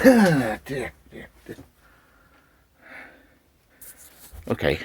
Dear, dear, dear. Okay.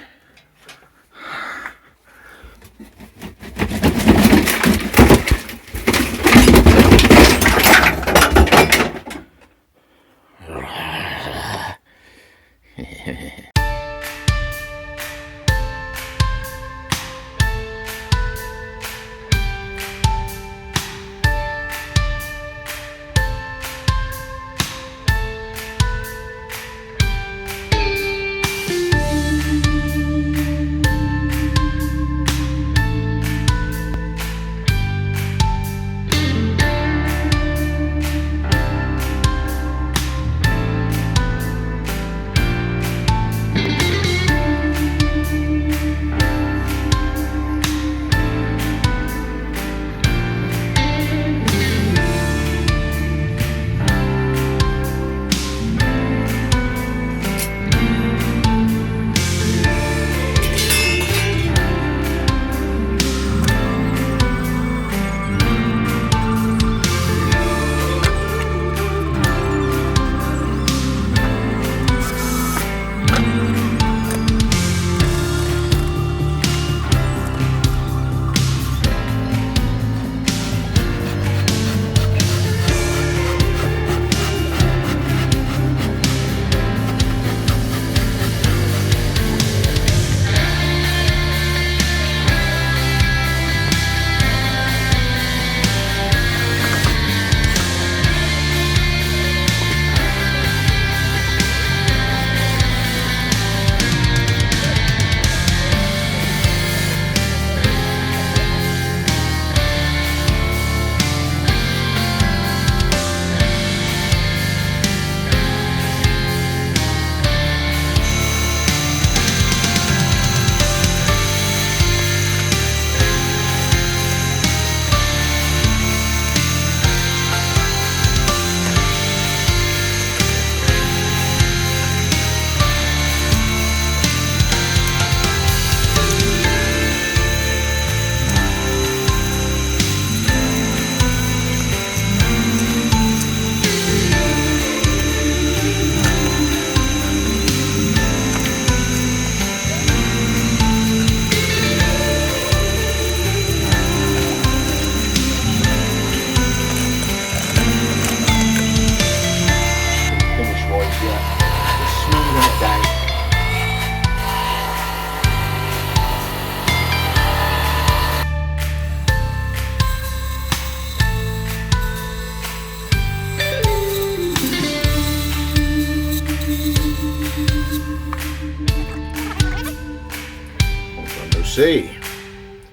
See,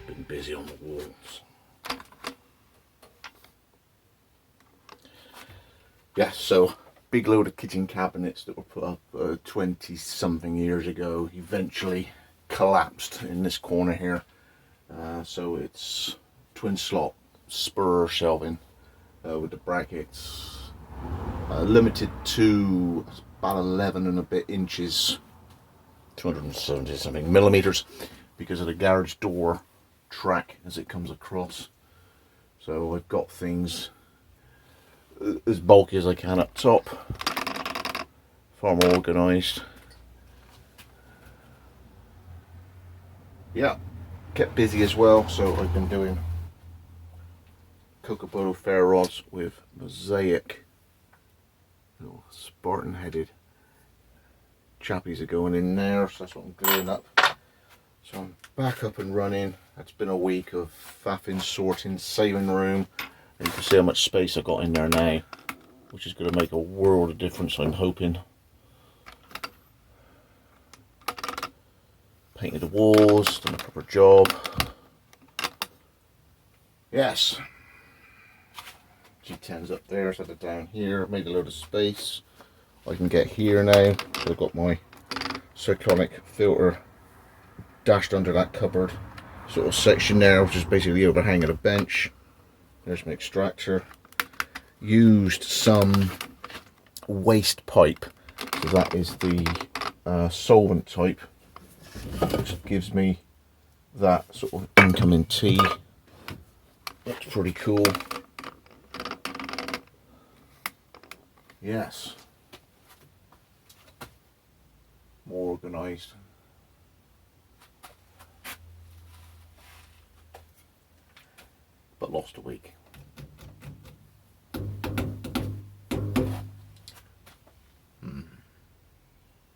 been busy on the walls. Yeah, so big load of kitchen cabinets that were put up 20 something years ago eventually collapsed in this corner here. So it's twin slot spur shelving with the brackets, limited to about 11 and a bit inches, 270 something millimeters, because of the garage door track as it comes across. So I've got things as bulky as I can up top, far more organised. Yeah, kept busy as well, so I've been doing Kokobodo ferro rods with mosaic, little Spartan headed chappies are going in there, so that's what I'm gluing up. So I'm back up and running. It's been a week of faffing, sorting, saving room, and you can see how much space I've got in there now, which is going to make a world of difference, I'm hoping. Painted the walls, done a proper job. Yes. G10's up there, set it down here, made a load of space. I can get here now, so I've got my cyclonic filter dashed under that cupboard sort of section there, which is basically the overhang of the bench. There's my extractor. Used some waste pipe, so that is the solvent type, which gives me that sort of incoming tea. That's pretty cool. Yes, more organised. But lost a week.